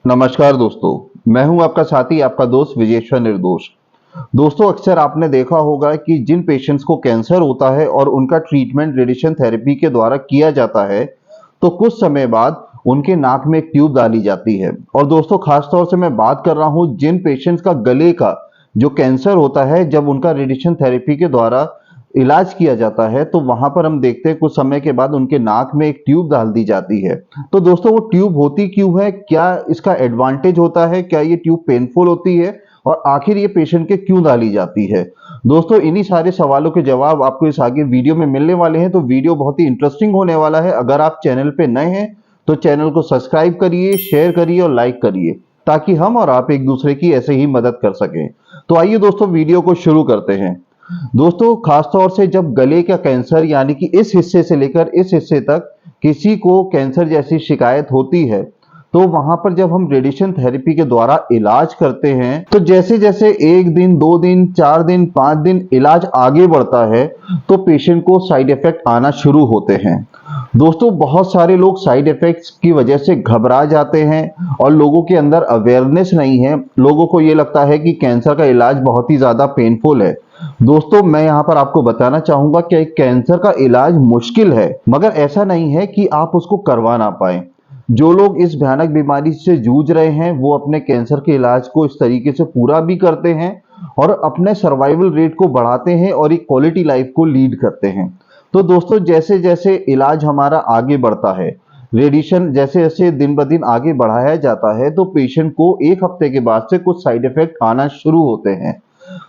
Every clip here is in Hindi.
नमस्कार दोस्तों, मैं हूं आपका साथी, आपका दोस्त विजेश्वर निर्दोष। दोस्तों, अक्सर आपने देखा होगा कि जिन पेशेंट्स को कैंसर होता है और उनका ट्रीटमेंट रेडिएशन थेरेपी के द्वारा किया जाता है, तो कुछ समय बाद उनके नाक में एक ट्यूब डाली जाती है। और दोस्तों, खास तौर से मैं बात कर रहा हूं जिन पेशेंट्स का गले का जो कैंसर होता है, जब उनका रेडिएशन थेरेपी के द्वारा इलाज किया जाता है, तो वहां पर हम देखते हैं कुछ समय के बाद उनके नाक में एक ट्यूब डाल दी जाती है। तो दोस्तों, वो ट्यूब होती क्यों है? क्या इसका एडवांटेज होता है? क्या ये ट्यूब पेनफुल होती है? और आखिर ये पेशेंट के क्यों डाली जाती है? दोस्तों, इन्हीं सारे सवालों के जवाब आपको इस आगे वीडियो में मिलने वाले हैं, तो वीडियो बहुत ही इंटरेस्टिंग होने वाला है। अगर आप चैनल पे नए हैं तो चैनल को सब्सक्राइब करिए, शेयर करिए और लाइक करिए, ताकि हम और आप एक दूसरे की ऐसे ही मदद कर सकें। तो आइए दोस्तों, वीडियो को शुरू करते हैं। दोस्तों, खासतौर से जब गले का कैंसर यानी कि इस हिस्से से लेकर इस हिस्से तक किसी को कैंसर जैसी शिकायत होती है, तो वहां पर जब हम रेडिएशन थेरेपी के द्वारा इलाज करते हैं, तो जैसे जैसे 1 दिन 2 दिन 4 दिन 5 दिन इलाज आगे बढ़ता है, तो पेशेंट को साइड इफेक्ट आना शुरू होते हैं। दोस्तों, बहुत सारे लोग साइड इफेक्ट्स की वजह से घबरा जाते हैं और लोगों के अंदर अवेयरनेस नहीं है। लोगों को ये लगता है कि कैंसर का इलाज बहुत ही ज्यादा पेनफुल है। दोस्तों, मैं यहाँ पर आपको बताना चाहूंगा कि कैंसर का इलाज मुश्किल है, मगर ऐसा नहीं है कि आप उसको करवा ना पाए। जो लोग इस भयानक बीमारी से जूझ रहे हैं, वो अपने कैंसर के इलाज को इस तरीके से पूरा भी करते हैं और अपने सर्वाइवल रेट को बढ़ाते हैं और एक क्वालिटी लाइफ को लीड करते हैं। तो दोस्तों, जैसे जैसे इलाज हमारा आगे बढ़ता है, रेडिएशन जैसे जैसे दिन ब दिन आगे बढ़ाया जाता है, तो पेशेंट को 1 हफ्ते के बाद से कुछ साइड इफेक्ट आना शुरू होते हैं।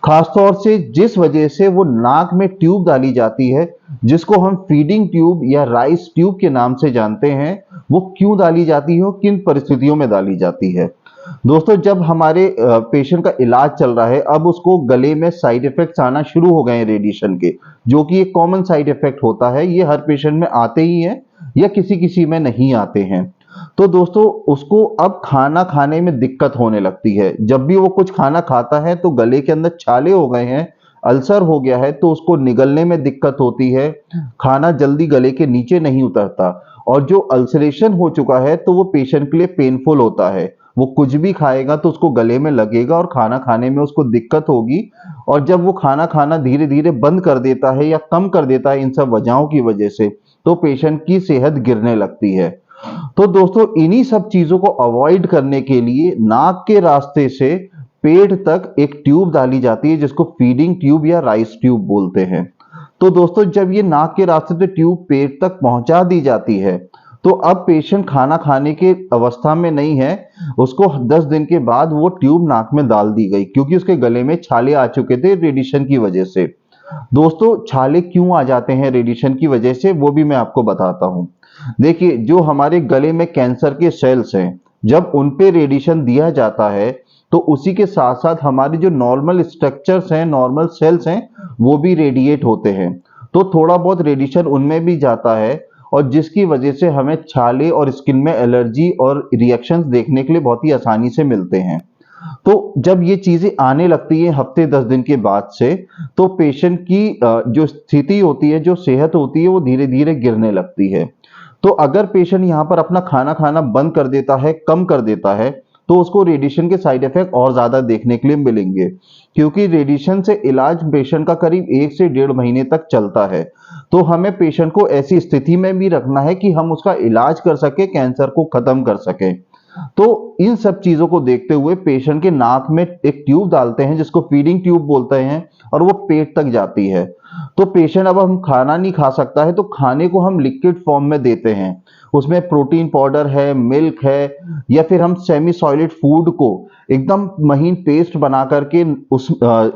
खासतौर से जिस वजह से वो नाक में ट्यूब डाली जाती है, जिसको हम फीडिंग ट्यूब या राइस ट्यूब के नाम से जानते हैं, वो क्यों डाली जाती है और किन परिस्थितियों में डाली जाती है। दोस्तों, जब हमारे पेशेंट का इलाज चल रहा है, अब उसको गले में साइड इफेक्ट्स आना शुरू हो गए हैं रेडिएशन के, जो कि एक कॉमन साइड इफेक्ट होता है। ये हर पेशेंट में आते ही हैं या किसी किसी में नहीं आते हैं। तो दोस्तों, उसको अब खाना खाने में दिक्कत होने लगती है। जब भी वो कुछ खाना खाता है तो गले के अंदर छाले हो गए हैं, अल्सर हो गया है, तो उसको निगलने में दिक्कत होती है। खाना जल्दी गले के नीचे नहीं उतरता, और जो अल्सरेशन हो चुका है तो वो पेशेंट के लिए पेनफुल होता है। वो कुछ भी खाएगा तो उसको गले में लगेगा और खाना खाने में उसको दिक्कत होगी। और जब वो खाना खाना धीरे धीरे बंद कर देता है या कम कर देता है इन सब वजहों की वजह से, तो पेशेंट की सेहत गिरने लगती है। तो दोस्तों, इन्हीं सब चीजों को अवॉइड करने के लिए नाक के रास्ते से पेट तक एक ट्यूब डाली जाती है, जिसको फीडिंग ट्यूब या राइस ट्यूब बोलते हैं। तो दोस्तों, जब ये नाक के रास्ते से ट्यूब पेट तक पहुंचा दी जाती है, तो अब पेशेंट खाना खाने के अवस्था में नहीं है। उसको 10 दिन के बाद वो ट्यूब नाक में डाल दी गई, क्योंकि उसके गले में छाले आ चुके थे रेडिएशन की वजह से। दोस्तों, छाले क्यों आ जाते हैं रेडिएशन की वजह से, वो भी मैं आपको बताता हूं। देखिए, जो हमारे गले में कैंसर के सेल्स हैं, जब उन पे रेडिएशन दिया जाता है, तो उसी के साथ साथ हमारे जो नॉर्मल स्ट्रक्चर्स हैं, नॉर्मल सेल्स हैं, वो भी रेडिएट होते हैं। तो थोड़ा बहुत रेडिएशन उनमें भी जाता है, और जिसकी वजह से हमें छाले और स्किन में एलर्जी और रिएक्शंस देखने के लिए बहुत ही आसानी से मिलते हैं। तो जब ये चीजें आने लगती है हफ्ते 10 दिन के बाद से, तो पेशेंट की जो स्थिति होती है, जो सेहत होती है, वो धीरे धीरे गिरने लगती है। तो अगर पेशेंट यहाँ पर अपना खाना खाना बंद कर देता है, कम कर देता है, तो उसको रेडिएशन के साइड इफेक्ट और ज्यादा देखने के लिए मिलेंगे, क्योंकि रेडिएशन से इलाज पेशेंट का करीब 1 से 1.5 महीने तक चलता है। तो हमें पेशेंट को ऐसी स्थिति में भी रखना है कि हम उसका इलाज कर सके, कैंसर को खत्म कर सके। तो इन सब चीजों को देखते हुए पेशेंट के नाक में एक ट्यूब डालते हैं, जिसको फीडिंग ट्यूब बोलते हैं, और वो पेट तक जाती है। तो पेशेंट, अब हम खाना नहीं खा सकता है, तो खाने को हम लिक्विड फॉर्म में देते हैं। उसमें प्रोटीन पाउडर है, मिल्क है, या फिर हम सेमी सॉलिड फूड को एकदम महीन पेस्ट बना करके उस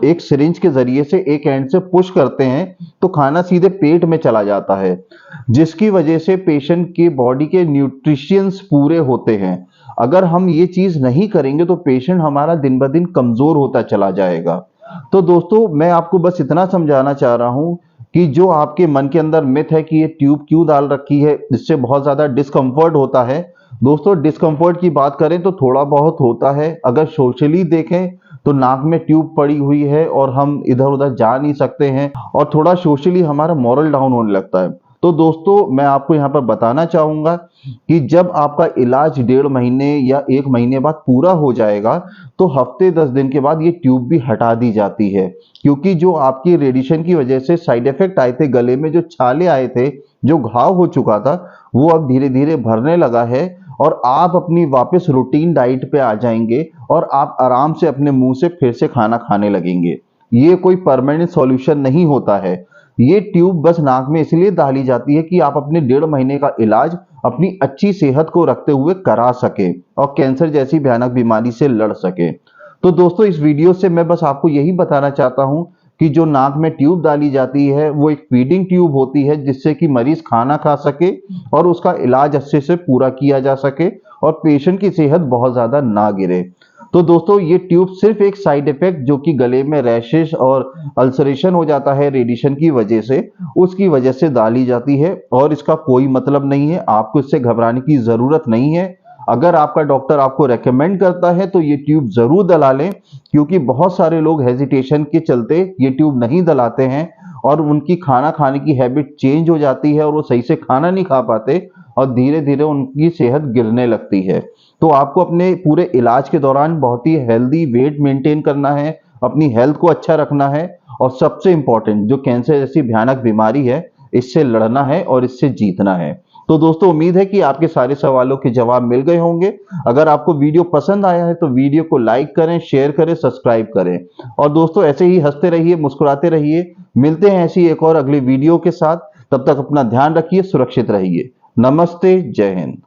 एक सिरिंज के जरिए से एक एंड से पुश करते हैं, तो खाना सीधे पेट में चला जाता है, जिसकी वजह से पेशेंट की बॉडी के न्यूट्रिशंस पूरे होते हैं। अगर हम ये चीज नहीं करेंगे तो पेशेंट हमारा दिन ब दिन कमजोर होता चला जाएगा। तो दोस्तों, मैं आपको बस इतना समझाना चाह रहा हूं कि जो आपके मन के अंदर मिथ है कि ये ट्यूब क्यों डाल रखी है, इससे बहुत ज्यादा डिस्कम्फर्ट होता है। दोस्तों, डिस्कम्फर्ट की बात करें तो थोड़ा बहुत होता है। अगर सोशली देखें तो नाक में ट्यूब पड़ी हुई है और हम इधर उधर जा नहीं सकते हैं, और थोड़ा सोशली हमारा मॉरल डाउन होने लगता है। तो दोस्तों मैं आपको यहाँ पर बताना चाहूँगा कि जब आपका इलाज 1.5 महीने या 1 महीने बाद पूरा हो जाएगा, तो हफ्ते 10 दिन के बाद ये ट्यूब भी हटा दी जाती है, क्योंकि जो आपकी रेडिएशन की वजह से साइड इफेक्ट आए थे, गले में जो छाले आए थे, जो घाव हो चुका था, वो अब धीरे धीरे भरने लगा है और आप अपनी वापस रूटीन डाइट पे आ जाएंगे और आप आराम से अपने मुंह से फिर से खाना खाने लगेंगे। ये कोई परमानेंट सॉल्यूशन नहीं होता है। ये ट्यूब बस नाक में इसलिए डाली जाती है कि आप अपने 1.5 महीने का इलाज अपनी अच्छी सेहत को रखते हुए करा सके और कैंसर जैसी भयानक बीमारी से लड़ सके। तो दोस्तों इस वीडियो से मैं बस आपको यही बताना चाहता हूं कि जो नाक में ट्यूब डाली जाती है वो एक फीडिंग ट्यूब होती है, जिससे कि मरीज खाना खा सके और उसका इलाज अच्छे से पूरा किया जा सके और पेशेंट की सेहत बहुत ज्यादा ना गिरे। तो दोस्तों ये ट्यूब सिर्फ एक साइड इफेक्ट, जो कि गले में रैशेस और अल्सरेशन हो जाता है रेडिएशन की वजह से, उसकी वजह से डाली जाती है और इसका कोई मतलब नहीं है। आपको इससे घबराने की जरूरत नहीं है। अगर आपका डॉक्टर आपको रेकमेंड करता है तो ये ट्यूब जरूर डला लें, क्योंकि बहुत सारे लोग हेजिटेशन के चलते ये ट्यूब नहीं डलाते हैं और उनकी खाना खाने की हैबिट चेंज हो जाती है और वो सही से खाना नहीं खा पाते और धीरे धीरे उनकी सेहत गिरने लगती है। तो आपको अपने पूरे इलाज के दौरान बहुत ही हेल्दी वेट मेंटेन करना है, अपनी हेल्थ को अच्छा रखना है और सबसे इंपॉर्टेंट जो कैंसर जैसी भयानक बीमारी है, इससे लड़ना है और इससे जीतना है। तो दोस्तों उम्मीद है कि आपके सारे सवालों के जवाब मिल गए होंगे। अगर आपको वीडियो पसंद आया है तो वीडियो को लाइक करें, शेयर करें, सब्सक्राइब करें और दोस्तों ऐसे ही हंसते रहिए, मुस्कुराते रहिए। मिलते हैं ऐसी एक और अगली वीडियो के साथ। तब तक अपना ध्यान रखिए, सुरक्षित रहिए। नमस्ते, जय हिंद।